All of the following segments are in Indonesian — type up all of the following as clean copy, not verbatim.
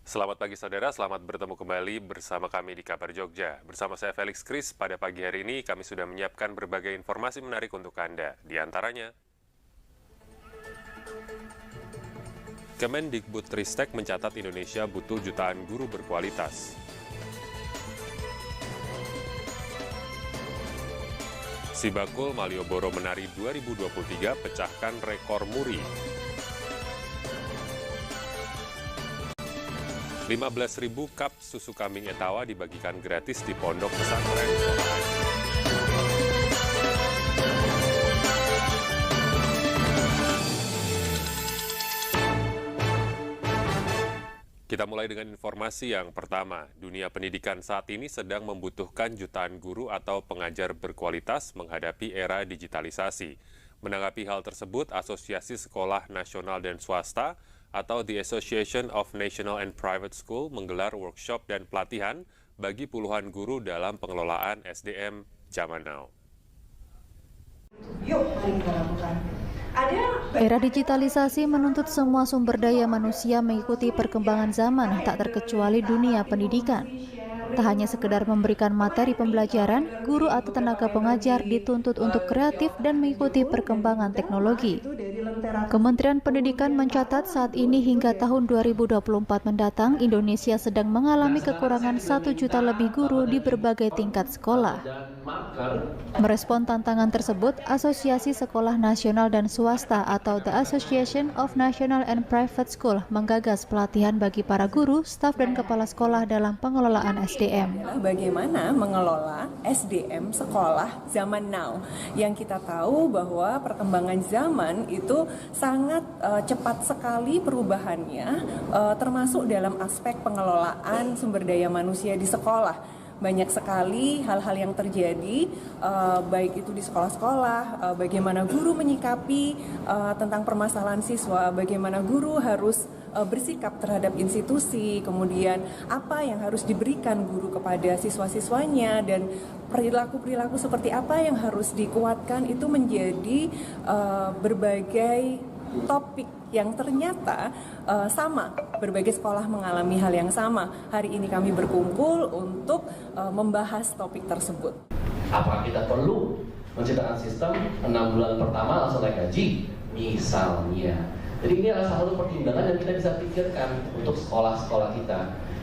Selamat pagi saudara, selamat bertemu kembali bersama kami di Kabar Jogja. Bersama saya Felix Kris, pada pagi hari ini kami sudah menyiapkan berbagai informasi menarik untuk Anda. Di antaranya, Kemendikbudristek mencatat Indonesia butuh jutaan guru berkualitas. Sibakul Malioboro Menari 2023 pecahkan rekor muri. 15.000 cup susu kambing Etawa dibagikan gratis di Pondok Pesantren. Kita mulai dengan informasi yang pertama. Dunia pendidikan saat ini sedang membutuhkan jutaan guru atau pengajar berkualitas menghadapi era digitalisasi. Menanggapi hal tersebut, Asosiasi Sekolah Nasional dan Swasta atau The Association of National and Private School menggelar workshop dan pelatihan bagi puluhan guru dalam pengelolaan SDM zaman now. Yuk, mari kita lakukan. Era digitalisasi menuntut semua sumber daya manusia mengikuti perkembangan zaman, tak terkecuali dunia pendidikan. Tak hanya sekedar memberikan materi pembelajaran, guru atau tenaga pengajar dituntut untuk kreatif dan mengikuti perkembangan teknologi. Kementerian Pendidikan mencatat saat ini hingga tahun 2024 mendatang, Indonesia sedang mengalami kekurangan 1 juta lebih guru di berbagai tingkat sekolah. Merespon tantangan tersebut, Asosiasi Sekolah Nasional dan Swasta atau The Association of National and Private School menggagas pelatihan bagi para guru, staf dan kepala sekolah dalam pengelolaan SDM. Bagaimana mengelola SDM sekolah zaman now? Yang kita tahu bahwa perkembangan zaman itu sangat cepat sekali perubahannya, termasuk dalam aspek pengelolaan sumber daya manusia di sekolah. Banyak sekali hal-hal yang terjadi, baik itu di sekolah-sekolah, bagaimana guru menyikapi tentang permasalahan siswa, bagaimana guru harus bersikap terhadap institusi, kemudian apa yang harus diberikan guru kepada siswa-siswanya, dan perilaku-perilaku seperti apa yang harus dikuatkan, itu menjadi berbagai topik yang ternyata sama, berbagai sekolah mengalami hal yang sama. Hari ini kami berkumpul untuk membahas topik tersebut. Apakah kita perlu menciptakan sistem 6 bulan pertama langsung naik gaji? Misalnya. Jadi ini adalah salah satu pertimbangan yang kita bisa pikirkan untuk sekolah-sekolah kita.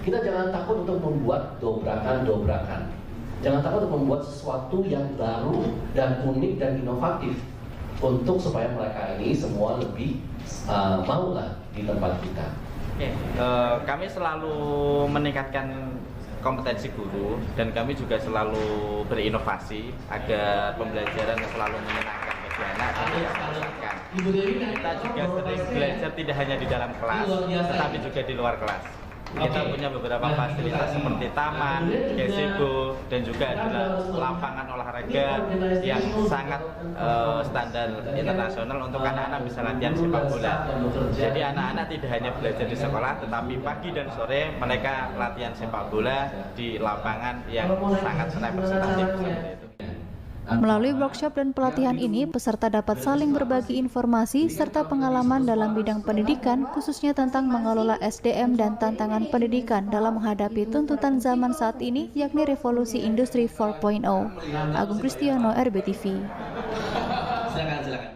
Kita jangan takut untuk membuat dobrakan-dobrakan. Jangan takut untuk membuat sesuatu yang baru dan unik dan inovatif untuk supaya mereka ini semua lebih maulah di tempat kita. Kami selalu meningkatkan kompetensi guru dan kami juga selalu berinovasi agar pembelajaran selalu menyenangkan bagi anak dan tidak membosankan. Kita juga sering belajar tidak hanya di dalam kelas, tetapi juga di luar kelas. Kita punya beberapa fasilitas seperti taman, gazebo, dan juga ada lapangan olahraga yang sangat standar internasional untuk anak-anak bisa latihan sepak bola. Jadi anak-anak tidak hanya belajar di sekolah, tetapi pagi dan sore mereka latihan sepak bola di lapangan yang sangat representatif seperti itu. Melalui workshop dan pelatihan ini, peserta dapat saling berbagi informasi serta pengalaman dalam bidang pendidikan, khususnya tentang mengelola SDM dan tantangan pendidikan dalam menghadapi tuntutan zaman saat ini, yakni revolusi industri 4.0. Agung Kristiano, RBTV. Silakan.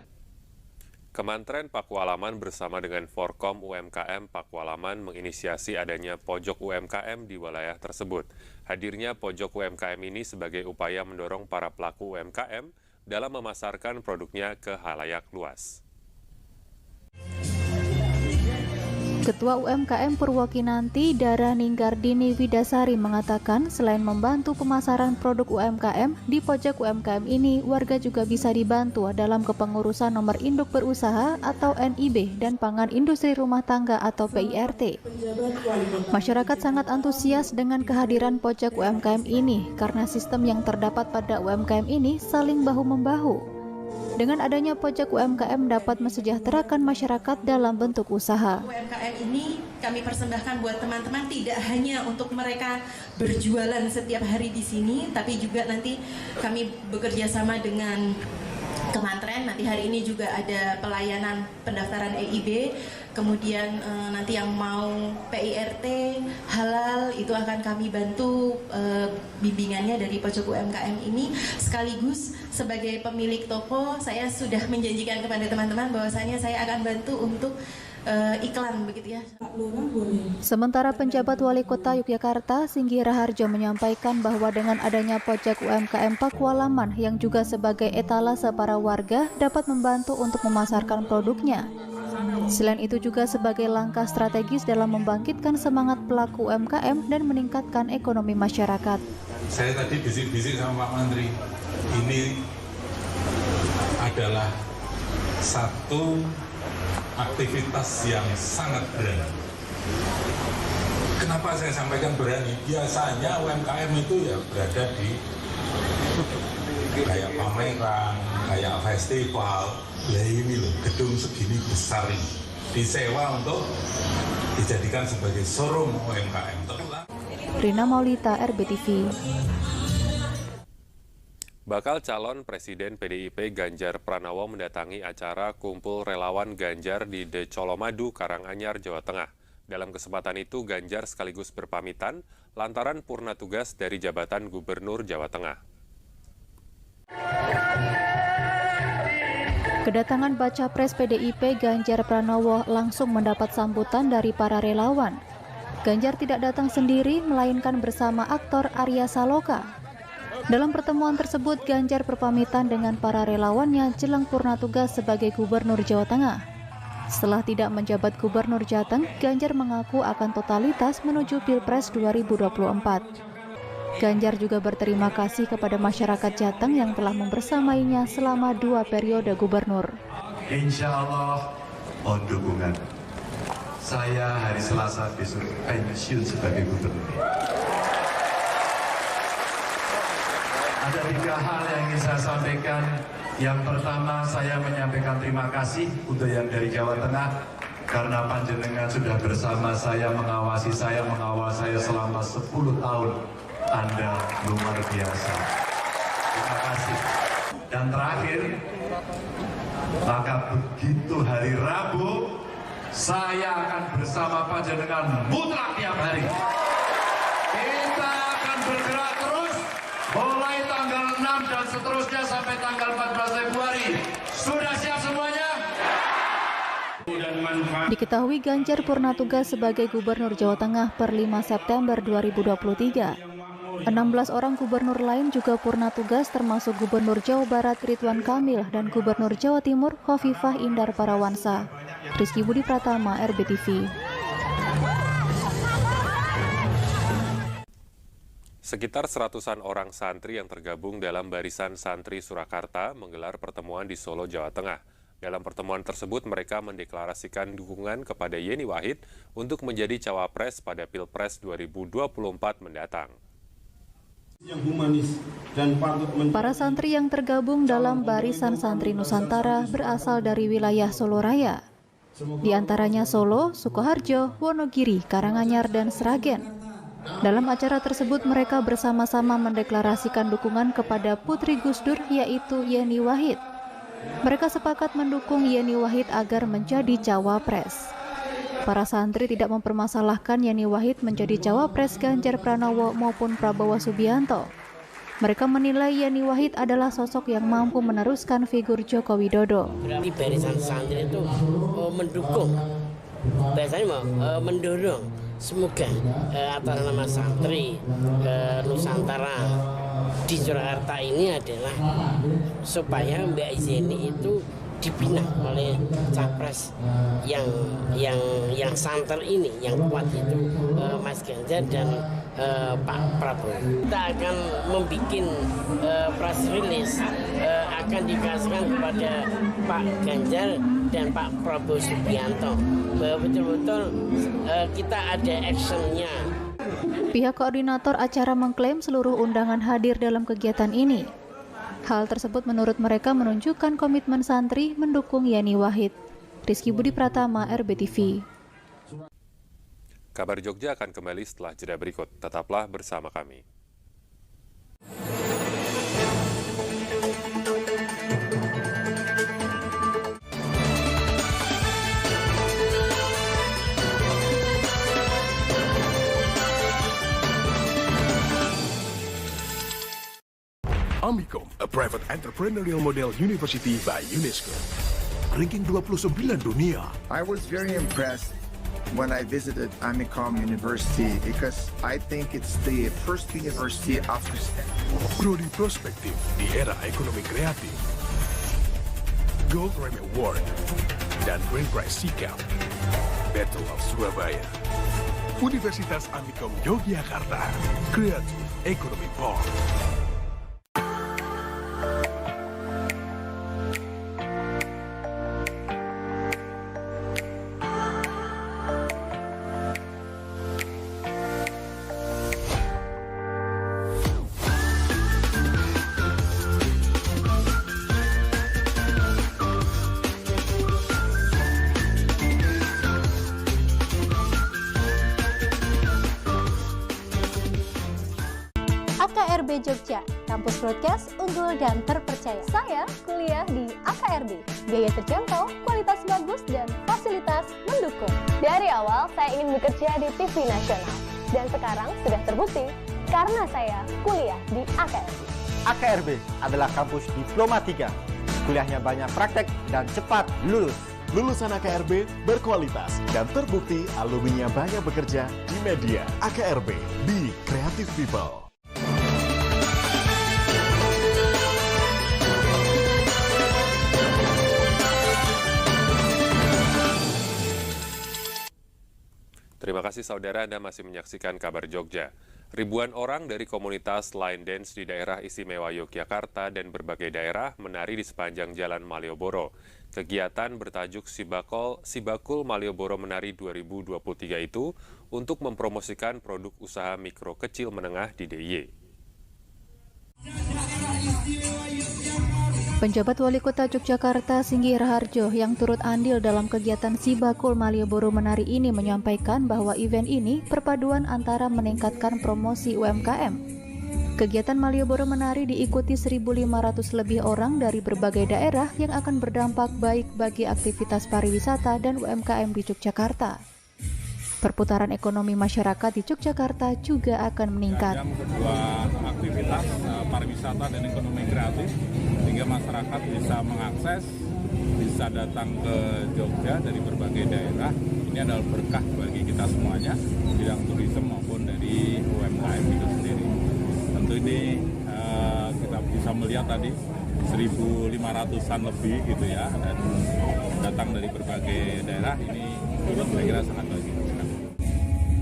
Kementerian Pakualaman bersama dengan Forkom UMKM Pakualaman menginisiasi adanya pojok UMKM di wilayah tersebut. Hadirnya pojok UMKM ini sebagai upaya mendorong para pelaku UMKM dalam memasarkan produknya ke khalayak luas. Ketua UMKM Purwokinanti, Dara Ninggardini Widasari mengatakan selain membantu pemasaran produk UMKM, di pojok UMKM ini warga juga bisa dibantu dalam kepengurusan nomor induk berusaha atau NIB dan pangan industri rumah tangga atau PIRT. Masyarakat sangat antusias dengan kehadiran pojok UMKM ini karena sistem yang terdapat pada UMKM ini saling bahu-membahu. Dengan adanya pojok UMKM dapat mensejahterakan masyarakat dalam bentuk usaha. UMKM ini kami persembahkan buat teman-teman, tidak hanya untuk mereka berjualan setiap hari di sini, tapi juga nanti kami bekerja sama dengan Kemantren. Nanti hari ini juga ada pelayanan pendaftaran EIB, kemudian nanti yang mau PIRT, halal, itu akan kami bantu bimbingannya dari pojok UMKM ini. Sekaligus sebagai pemilik toko, saya sudah menjanjikan kepada teman-teman bahwasanya saya akan bantu untuk iklan, begitu ya. Sementara penjabat Wali Kota Yogyakarta, Singgi Raharjo, menyampaikan bahwa dengan adanya pojok UMKM Pakualaman yang juga sebagai etalase para warga dapat membantu untuk memasarkan produknya. Selain itu juga sebagai langkah strategis dalam membangkitkan semangat pelaku UMKM dan meningkatkan ekonomi masyarakat. Saya tadi bisik-bisik sama Pak Menteri, ini adalah satu aktivitas yang sangat berani. Kenapa saya sampaikan berani? Biasanya UMKM itu ya berada di kayak pameran, kayak festival. Lah ini loh, gedung segini besar ini disewa untuk dijadikan sebagai showroom UMKM. Rina Maulita, RBTV. Bakal calon Presiden PDIP Ganjar Pranowo mendatangi acara Kumpul Relawan Ganjar di The Colomadu, Karanganyar, Jawa Tengah. Dalam kesempatan itu, Ganjar sekaligus berpamitan lantaran purna tugas dari jabatan Gubernur Jawa Tengah. Kedatangan baca pres PDIP Ganjar Pranowo langsung mendapat sambutan dari para relawan. Ganjar tidak datang sendiri, melainkan bersama aktor Arya Saloka. Dalam pertemuan tersebut, Ganjar berpamitan dengan para relawannya jelang purna tugas sebagai Gubernur Jawa Tengah. Setelah tidak menjabat Gubernur Jateng, Ganjar mengaku akan totalitas menuju Pilpres 2024. Ganjar juga berterima kasih kepada masyarakat Jateng yang telah membersamainya selama 2 periode gubernur. Insya Allah mohon dukungan. Saya hari Selasa besok pensiun sebagai gubernur. Ada 3 hal yang ingin saya sampaikan. Yang pertama, saya menyampaikan terima kasih untuk yang dari Jawa Tengah karena panjenengan sudah bersama saya, mengawal saya selama 10 tahun. Anda luar biasa. Terima kasih. Dan terakhir, maka begitu hari Rabu, saya akan bersama panjenengan mutlak tiap hari. Kita akan bergerak terus mulai tanggal 6 dan seterusnya sampai tanggal 14 Februari. Sudah siap semuanya? Diketahui Ganjar purna tugas sebagai Gubernur Jawa Tengah per 5 September 2023. 16 orang gubernur lain juga purna tugas termasuk Gubernur Jawa Barat Ridwan Kamil dan Gubernur Jawa Timur Khofifah Indar Parawansa. Rizky Budi Pratama, RBTV. Sekitar 100-an orang santri yang tergabung dalam Barisan Santri Surakarta menggelar pertemuan di Solo, Jawa Tengah. Dalam pertemuan tersebut, mereka mendeklarasikan dukungan kepada Yeni Wahid untuk menjadi cawapres pada Pilpres 2024 mendatang. Para santri yang tergabung dalam Barisan Santri Nusantara berasal dari wilayah Solo Raya. Di antaranya Solo, Sukoharjo, Wonogiri, Karanganyar, dan Sragen. Dalam acara tersebut mereka bersama-sama mendeklarasikan dukungan kepada Putri Gus Dur, yaitu Yeni Wahid. Mereka sepakat mendukung Yeni Wahid agar menjadi cawapres. Para santri tidak mempermasalahkan Yeni Wahid menjadi cawapres Ganjar Pranowo maupun Prabowo Subianto. Mereka menilai Yeni Wahid adalah sosok yang mampu meneruskan figur Joko Widodo. Di Barisan Santri itu mendukung, biasanya mendorong semoga atas nama santri Nusantara di Surakarta ini adalah supaya Mbak Yeni itu dipinang oleh capres yang santer ini, yang kuat itu Mas Ganjar dan Pak Prabowo. Kita akan membuat press release, akan dikasihkan kepada Pak Ganjar dan Pak Prabowo Subianto bahwa betul-betul kita ada actionnya. Pihak koordinator acara mengklaim seluruh undangan hadir dalam kegiatan ini. Hal tersebut menurut mereka menunjukkan komitmen santri mendukung Yeni Wahid. Rizky Budi Pratama, RBTV. Kabar Jogja akan kembali setelah jeda berikut. Tetaplah bersama kami. Amikom, a private entrepreneurial model university by UNESCO. Ranking 29 dunia. I was very impressed when I visited Amikom University because I think it's the first university after Stanford. Prodi Prospektif di era ekonomi kreatif. Gold Grammy Award dan Grand Prize Sikap. Battle of Surabaya. Universitas Amikom Yogyakarta. Creative Economy Park. AKRB Jogja, kampus broadcast unggul dan terpercaya. Saya kuliah di AKRB, biaya terjangkau, kualitas bagus, dan fasilitas mendukung. Dari awal saya ingin bekerja di TV nasional, dan sekarang sudah terbukti karena saya kuliah di AKRB. AKRB adalah kampus Diplomatika, kuliahnya banyak praktek dan cepat lulus. Lulusan AKRB berkualitas dan terbukti alumninya banyak bekerja di media. AKRB, Be Creative People. Terima kasih saudara, Anda masih menyaksikan Kabar Jogja. Ribuan orang dari komunitas line dance di daerah istimewa Yogyakarta dan berbagai daerah menari di sepanjang Jalan Malioboro. Kegiatan bertajuk Sibakul Malioboro Menari 2023 itu untuk mempromosikan produk usaha mikro kecil menengah di DIY. Penjabat Wali Kota Yogyakarta Singgi Raharjo yang turut andil dalam kegiatan Sibakul Malioboro Menari ini menyampaikan bahwa event ini perpaduan antara meningkatkan promosi UMKM. Kegiatan Malioboro Menari diikuti 1.500 lebih orang dari berbagai daerah yang akan berdampak baik bagi aktivitas pariwisata dan UMKM di Yogyakarta. Perputaran ekonomi masyarakat di Yogyakarta juga akan meningkat. Sebuah aktivitas pariwisata dan ekonomi kreatif sehingga masyarakat bisa mengakses, bisa datang ke Jogja dari berbagai daerah. Ini adalah berkah bagi kita semuanya, bidang turisme maupun dari UMKM itu sendiri. Tentu ini kita bisa melihat tadi 1.500-an lebih gitu ya, dan datang dari berbagai daerah. Ini juga saya kira sangat bagus.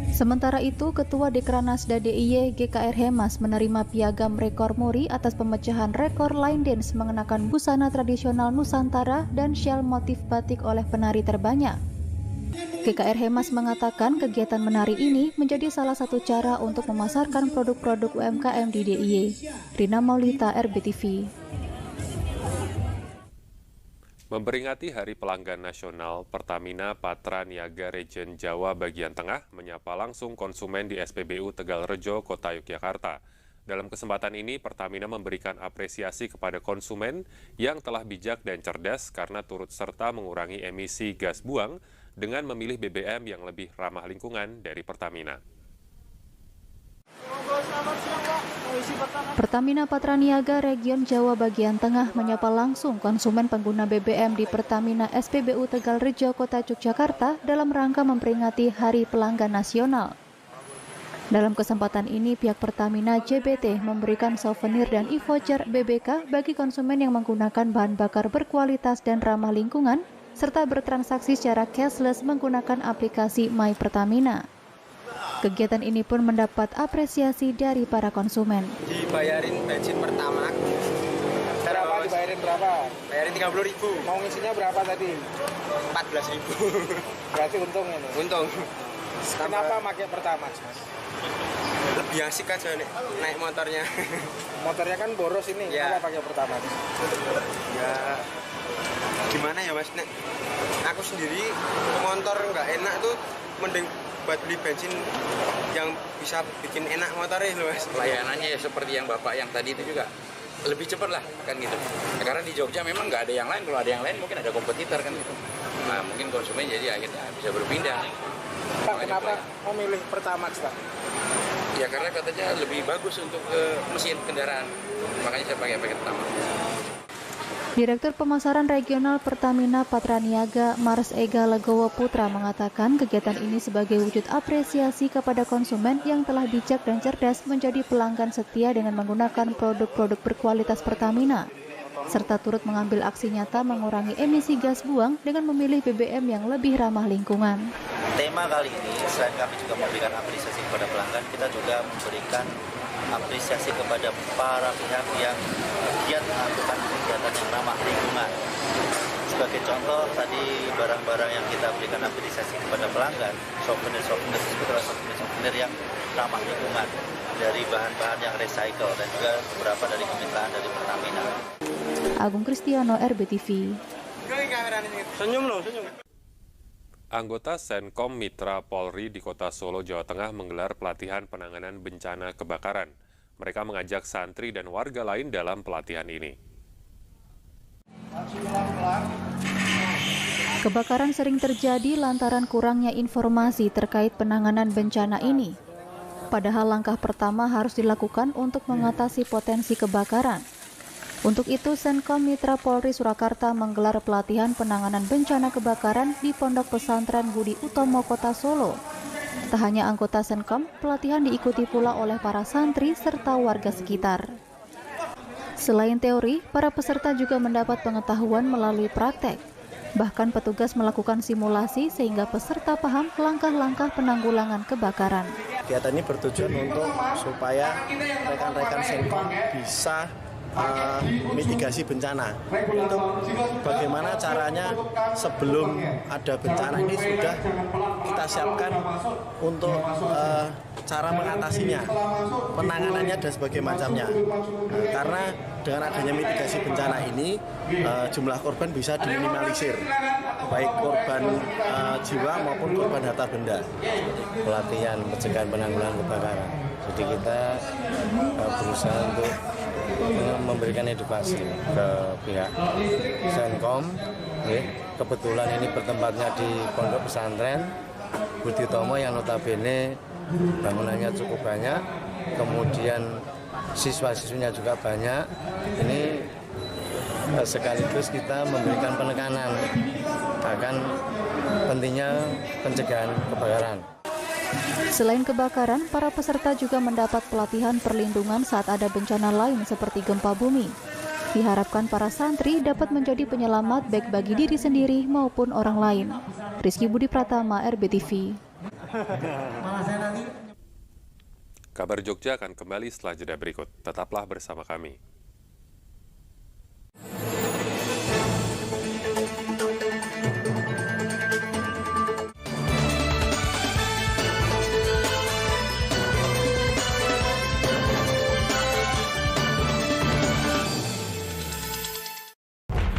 Sementara itu, Ketua Dekranasda DIY GKR Hemas menerima piagam rekor muri atas pemecahan rekor line dance mengenakan busana tradisional Nusantara dan syal motif batik oleh penari terbanyak. GKR Hemas mengatakan kegiatan menari ini menjadi salah satu cara untuk memasarkan produk-produk UMKM di DIY. Rina Maulita, RBTV. Memperingati Hari Pelanggan Nasional, Pertamina Patra Niaga Region Jawa bagian tengah menyapa langsung konsumen di SPBU Tegalrejo, Kota Yogyakarta. Dalam kesempatan ini, Pertamina memberikan apresiasi kepada konsumen yang telah bijak dan cerdas karena turut serta mengurangi emisi gas buang dengan memilih BBM yang lebih ramah lingkungan dari Pertamina. Pertamina Patra Niaga Region Jawa bagian tengah menyapa langsung konsumen pengguna BBM di Pertamina SPBU Tegalrejo, Kota Yogyakarta dalam rangka memperingati Hari Pelanggan Nasional. Dalam kesempatan ini, pihak Pertamina JBT memberikan souvenir dan e-voucher BBK bagi konsumen yang menggunakan bahan bakar berkualitas dan ramah lingkungan, serta bertransaksi secara cashless menggunakan aplikasi My Pertamina. Kegiatan ini pun mendapat apresiasi dari para konsumen. Dibayarin bensin pertama. Berapa dibayarin berapa? Bayarin 30.000. Mau ngisinya berapa tadi? 14.000. Berarti untung ini. Untung. Kenapa pakai Pertamax, Mas? Lebih asik aja nih naik motornya. Motornya kan boros ini. Ya. Kenapa pakai Pertamax? Ya gimana ya Mas? Nek aku sendiri motor nggak enak tuh mending buat beli bensin yang bisa bikin enak motornya loh Mas. Pelayanannya ya seperti yang Bapak yang tadi itu juga lebih cepat lah kan gitu. Nah, karena di Jogja memang nggak ada yang lain, kalau ada yang lain mungkin ada kompetitor kan gitu. Nah mungkin konsumen jadi akhirnya bisa berpindah. Pak, kenapa memilih Pertamax Pak? Ya karena katanya lebih bagus untuk mesin kendaraan, makanya saya pakai pertama. Direktur Pemasaran Regional Pertamina Patraniaga Mars Ega Legowo Putra mengatakan kegiatan ini sebagai wujud apresiasi kepada konsumen yang telah bijak dan cerdas menjadi pelanggan setia dengan menggunakan produk-produk berkualitas Pertamina, serta turut mengambil aksi nyata mengurangi emisi gas buang dengan memilih BBM yang lebih ramah lingkungan. Tema kali ini, selain kami juga memberikan apresiasi kepada pelanggan, kita juga memberikan apresiasi kepada para pihak yang giat melakukan kegiatan yang ramah lingkungan. Sebagai contoh, tadi barang-barang yang kita berikan apresiasi kepada pelanggan, souvenir yang ramah lingkungan, dari bahan-bahan yang recycle dan juga beberapa dari kemitraan dari Pertamina. Agung Kristiano, RBTV. Senyum. Anggota Senkom Mitra Polri di Kota Solo, Jawa Tengah menggelar pelatihan penanganan bencana kebakaran. Mereka mengajak santri dan warga lain dalam pelatihan ini. Kebakaran sering terjadi lantaran kurangnya informasi terkait penanganan bencana ini. Padahal langkah pertama harus dilakukan untuk mengatasi potensi kebakaran. Untuk itu, Senkom Mitra Polri Surakarta menggelar pelatihan penanganan bencana kebakaran di Pondok Pesantren Budi Utomo, Kota Solo. Tak hanya anggota Senkom, pelatihan diikuti pula oleh para santri serta warga sekitar. Selain teori, para peserta juga mendapat pengetahuan melalui praktek. Bahkan petugas melakukan simulasi sehingga peserta paham langkah-langkah penanggulangan kebakaran. Kegiatan ini bertujuan untuk supaya rekan-rekan Senkom bisa mitigasi bencana. Untuk bagaimana caranya sebelum ada bencana ini sudah kita siapkan untuk cara mengatasinya, penanganannya dan sebagainya macamnya. Karena dengan adanya mitigasi bencana ini jumlah korban bisa diminimalisir, baik korban jiwa maupun korban harta benda. Pelatihan pencegahan penanggulangan kebakaran. Jadi kita berusaha untuk memberikan edukasi ke pihak Senkom. Kebetulan ini bertempatnya di Pondok Pesantren Budi Utomo yang notabene bangunannya cukup banyak, kemudian siswa-siswinya juga banyak. Ini sekaligus kita memberikan penekanan akan pentingnya pencegahan kebakaran. Selain kebakaran, para peserta juga mendapat pelatihan perlindungan saat ada bencana lain seperti gempa bumi. Diharapkan para santri dapat menjadi penyelamat baik bagi diri sendiri maupun orang lain. Rizky Budi Pratama, RBTV. Kabar Jogja akan kembali setelah jeda berikut. Tetaplah bersama kami.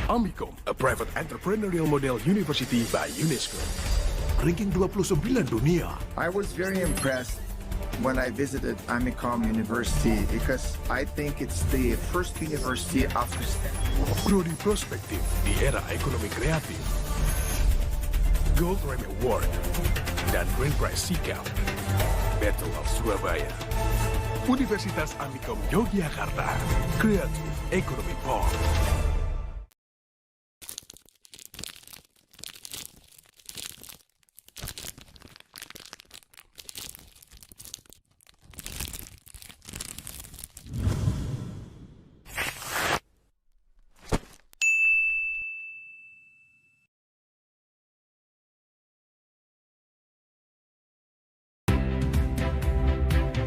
Amicom, a private entrepreneurial model university by UNESCO. Ranking 29 dunia. I was very impressed when I visited Amicom University because I think it's the first university after Stanford. Prodi Prospektif di era ekonomi kreatif. Gold Rem Award dan Grand Prize Sikap. Battle of Surabaya. Universitas Amicom Yogyakarta. Creative Economy Park.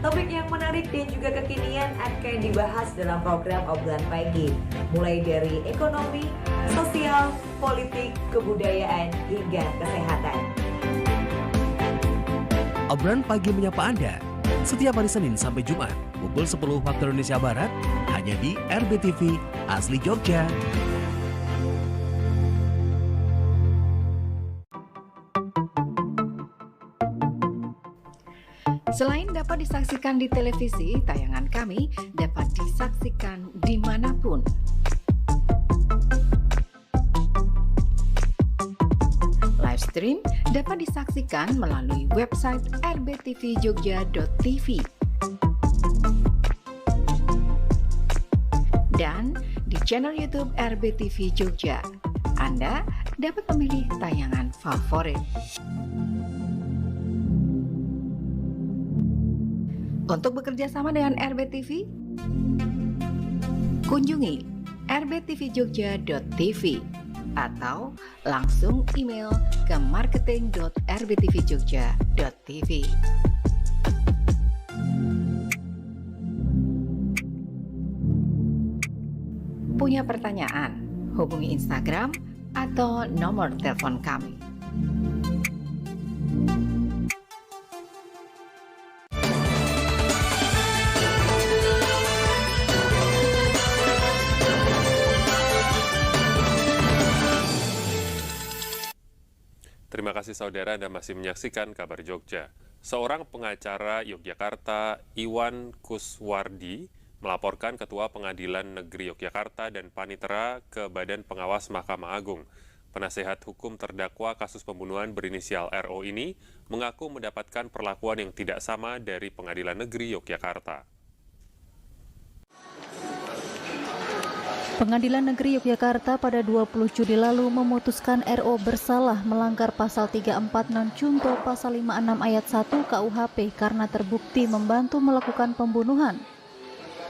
Topik yang menarik dan juga kekinian akan dibahas dalam program Obrolan Pagi, mulai dari ekonomi, sosial, politik, kebudayaan, hingga kesehatan. Obrolan Pagi menyapa Anda setiap hari Senin sampai Jumat pukul 10 waktu Indonesia Barat hanya di RBTV Asli Jogja. Selain dapat disaksikan di televisi, tayangan kami dapat disaksikan dimanapun. Live stream dapat disaksikan melalui website rbtvjogja.tv Dan di channel YouTube RBTV Jogja, Anda dapat memilih tayangan favorit. Untuk bekerja sama dengan RBTV, kunjungi rbtvjogja.tv atau langsung email ke marketing.rbtvjogja.tv. Punya pertanyaan? Hubungi Instagram atau nomor telepon kami. Terima kasih saudara Anda masih menyaksikan Kabar Jogja. Seorang pengacara Yogyakarta, Iwan Kuswardi, melaporkan Ketua Pengadilan Negeri Yogyakarta dan Panitera ke Badan Pengawas Mahkamah Agung. Penasehat hukum terdakwa kasus pembunuhan berinisial RO ini mengaku mendapatkan perlakuan yang tidak sama dari Pengadilan Negeri Yogyakarta. Pengadilan Negeri Yogyakarta pada 20 Juli lalu memutuskan RO bersalah melanggar pasal 346 Junto pasal 56 ayat 1 KUHP karena terbukti membantu melakukan pembunuhan.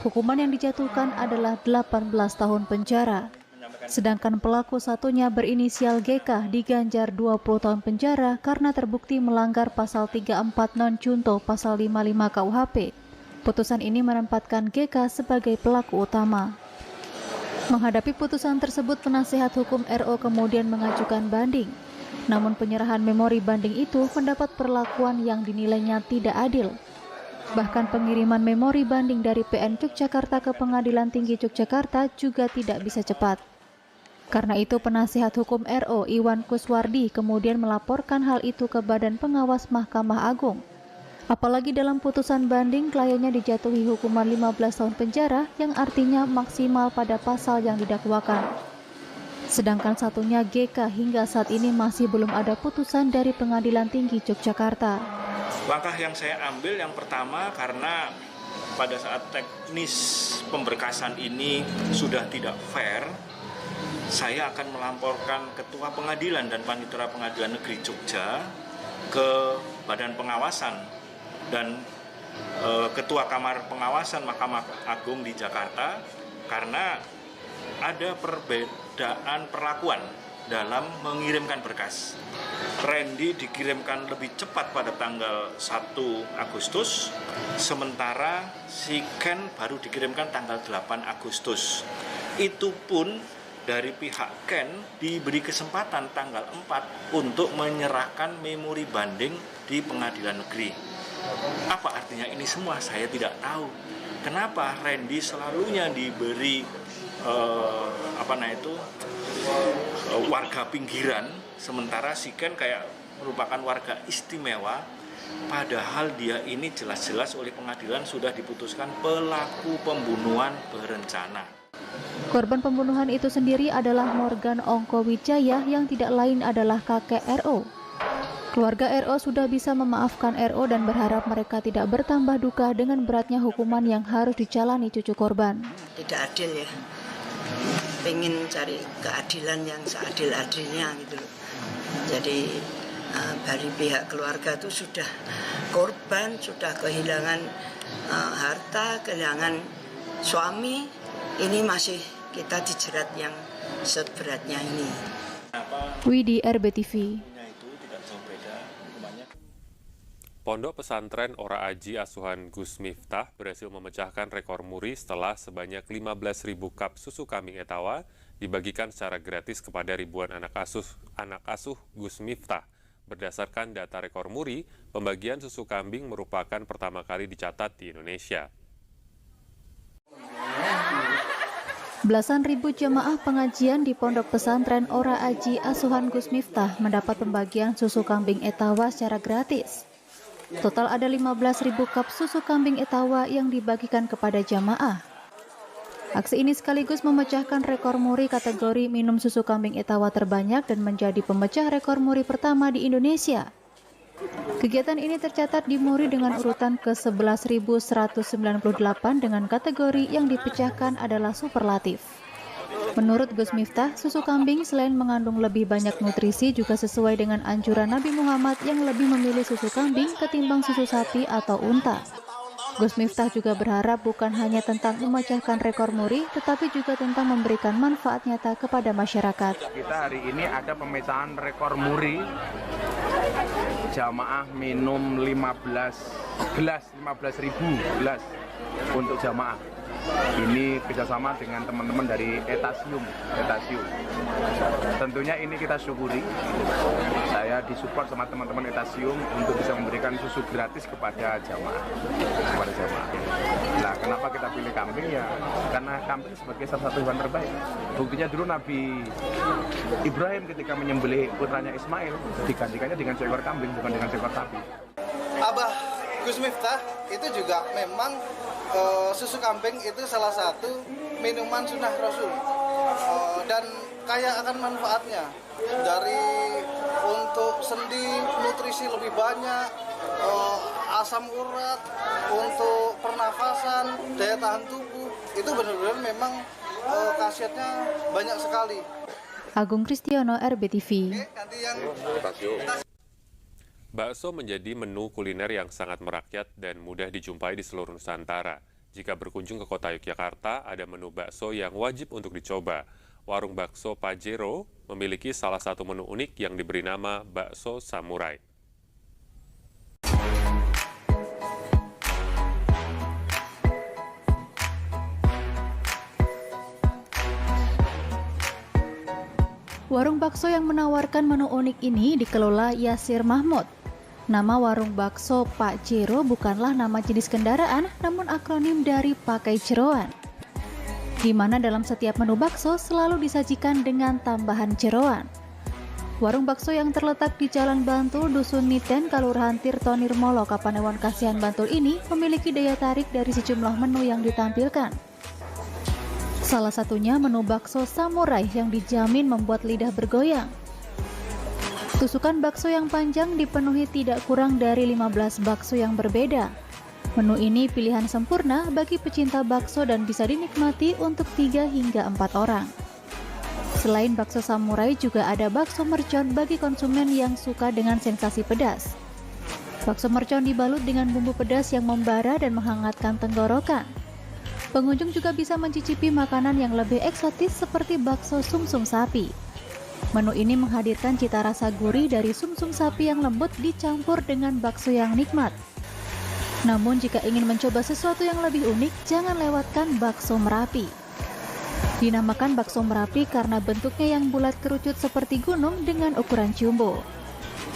Hukuman yang dijatuhkan adalah 18 tahun penjara. Sedangkan pelaku satunya berinisial GK diganjar 20 tahun penjara karena terbukti melanggar pasal 346 Junto pasal 55 KUHP. Putusan ini menempatkan GK sebagai pelaku utama. Menghadapi putusan tersebut, penasehat hukum RO kemudian mengajukan banding. Namun penyerahan memori banding itu mendapat perlakuan yang dinilainya tidak adil. Bahkan pengiriman memori banding dari PN Yogyakarta ke Pengadilan Tinggi Yogyakarta juga tidak bisa cepat. Karena itu penasehat hukum RO Iwan Kuswardi kemudian melaporkan hal itu ke Badan Pengawas Mahkamah Agung. Apalagi dalam putusan banding kliennya dijatuhi hukuman 15 tahun penjara yang artinya maksimal pada pasal yang didakwakan. Sedangkan satunya GK hingga saat ini masih belum ada putusan dari Pengadilan Tinggi Yogyakarta. Langkah yang saya ambil yang pertama karena pada saat teknis pemberkasan ini sudah tidak fair, saya akan melamporkan Ketua Pengadilan dan Panitera Pengadilan Negeri Jogja ke Badan Pengawasan dan Ketua Kamar Pengawasan Mahkamah Agung di Jakarta karena ada perbedaan perlakuan dalam mengirimkan berkas. Randy dikirimkan lebih cepat pada tanggal 1 Agustus, sementara si Ken baru dikirimkan tanggal 8 Agustus. Itu pun dari pihak Ken diberi kesempatan tanggal 4 untuk menyerahkan memori banding di pengadilan negeri. Apa artinya ini semua? Saya tidak tahu. Kenapa Randy selalunya diberi warga pinggiran, sementara si Ken kayak merupakan warga istimewa, padahal dia ini jelas-jelas oleh pengadilan sudah diputuskan pelaku pembunuhan berencana. Korban pembunuhan itu sendiri adalah Morgan Ongko Wijaya yang tidak lain adalah kakek RO. Keluarga RO sudah bisa memaafkan RO dan berharap mereka tidak bertambah duka dengan beratnya hukuman yang harus dijalani cucu korban. Tidak adil ya, pengen cari keadilan yang seadil-adilnya gitu loh. Jadi dari pihak keluarga itu sudah korban, sudah kehilangan harta, kehilangan suami, ini masih kita dijerat yang seberatnya ini. Widi, RBTV. Pondok Pesantren Ora Aji Asuhan Gus Miftah berhasil memecahkan rekor muri setelah sebanyak 15.000 cup susu kambing etawa dibagikan secara gratis kepada ribuan anak asuh Gus Miftah. Berdasarkan data rekor muri, pembagian susu kambing merupakan pertama kali dicatat di Indonesia. Belasan ribu jemaah pengajian di Pondok Pesantren Ora Aji Asuhan Gus Miftah mendapat pembagian susu kambing etawa secara gratis. Total ada 15.000 cup susu kambing etawa yang dibagikan kepada jamaah. Aksi ini sekaligus memecahkan rekor muri kategori minum susu kambing etawa terbanyak dan menjadi pemecah rekor muri pertama di Indonesia. Kegiatan ini tercatat di Muri dengan urutan ke-11.198 dengan kategori yang dipecahkan adalah superlatif. Menurut Gus Miftah, susu kambing selain mengandung lebih banyak nutrisi juga sesuai dengan anjuran Nabi Muhammad yang lebih memilih susu kambing ketimbang susu sapi atau unta. Gus Miftah juga berharap bukan hanya tentang memecahkan rekor Muri, tetapi juga tentang memberikan manfaat nyata kepada masyarakat. Kita hari ini ada pemecahan rekor Muri. Jamaah minum 15.000 gelas untuk jamaah. Ini kerjasama dengan teman-teman dari Etasium. Tentunya ini kita syukuri. Saya disupport sama teman-teman Etasium untuk bisa memberikan susu gratis kepada jamaah. Nah, kenapa kita pilih kambing ya? Karena kambing sebagai salah satu hewan terbaik. Buktinya dulu Nabi Ibrahim ketika menyembelih putranya Ismail digantikannya dengan seekor kambing, bukan dengan seekor sapi. Abah Gus Miftah itu juga memang susu kambing itu salah satu minuman sunnah Rasul dan kaya akan manfaatnya, dari untuk sendi nutrisi lebih banyak, asam urat, untuk pernafasan, daya tahan tubuh, itu benar-benar memang khasiatnya banyak sekali. Agung Kristiono, RBTV. Bakso menjadi menu kuliner yang sangat merakyat dan mudah dijumpai di seluruh Nusantara. Jika berkunjung ke kota Yogyakarta, ada menu bakso yang wajib untuk dicoba. Warung bakso Pajero memiliki salah satu menu unik yang diberi nama bakso samurai. Warung bakso yang menawarkan menu unik ini dikelola Yasir Mahmud. Nama warung bakso Pak Jero bukanlah nama jenis kendaraan, namun akronim dari pakai jeroan. Di mana dalam setiap menu bakso selalu disajikan dengan tambahan jeroan. Warung bakso yang terletak di Jalan Bantul, Dusun Miten, Kelurahan Tirto Nirmolo, Kapanewon Kasihan, Bantul ini memiliki daya tarik dari sejumlah menu yang ditampilkan. Salah satunya menu bakso samurai yang dijamin membuat lidah bergoyang. Tusukan bakso yang panjang dipenuhi tidak kurang dari 15 bakso yang berbeda. Menu ini pilihan sempurna bagi pecinta bakso dan bisa dinikmati untuk 3 hingga 4 orang. Selain bakso samurai juga ada bakso mercon bagi konsumen yang suka dengan sensasi pedas. Bakso mercon dibalut dengan bumbu pedas yang membara dan menghangatkan tenggorokan. Pengunjung juga bisa mencicipi makanan yang lebih eksotis seperti bakso sumsum sapi. Menu ini menghadirkan cita rasa gurih dari sumsum sapi yang lembut dicampur dengan bakso yang nikmat. Namun jika ingin mencoba sesuatu yang lebih unik, jangan lewatkan bakso Merapi. Dinamakan bakso Merapi karena bentuknya yang bulat kerucut seperti gunung dengan ukuran jumbo.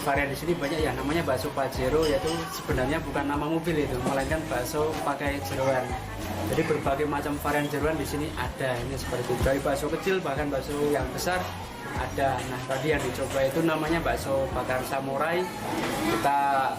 Varian di sini banyak ya, namanya bakso Pajero, yaitu sebenarnya bukan nama mobil itu, melainkan bakso pakai jeroan. Jadi berbagai macam varian jeroan di sini ada, ini seperti itu. Dari bakso kecil bahkan bakso yang besar ada. Nah, tadi yang dicoba itu namanya bakso bakar samurai. Kita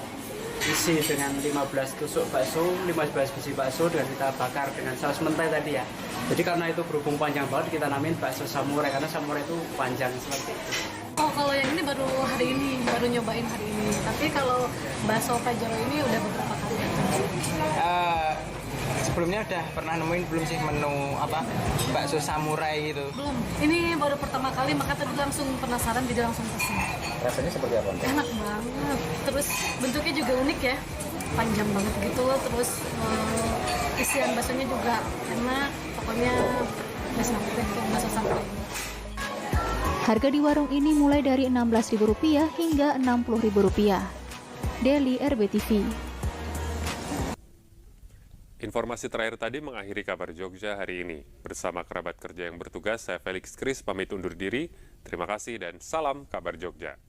isi dengan 15 tusuk bakso, 15 biji bakso, dan kita bakar dengan saus mentai tadi ya. Jadi karena itu berhubung panjang banget, kita namain bakso samurai karena samurai itu panjang seperti itu. Oh, kalau yang ini baru hari ini, baru nyobain hari ini. Tapi kalau bakso Pajero ini udah beberapa kali. Sebelumnya udah pernah nemuin belum sih menu apa bakso samurai gitu? Belum. Ini baru pertama kali, maka tadi langsung penasaran, jadi langsung pesen. Rasanya seperti apa? Enak banget. Terus bentuknya juga unik ya, panjang banget gitu. Terus isian baksonya juga enak. Pokoknya best banget deh untuk bakso samurai. Harga di warung ini mulai dari Rp16.000 hingga Rp60.000. Deli, RBTV. Informasi terakhir tadi mengakhiri kabar Jogja hari ini. Bersama kerabat kerja yang bertugas, saya Felix Kris pamit undur diri. Terima kasih dan salam kabar Jogja.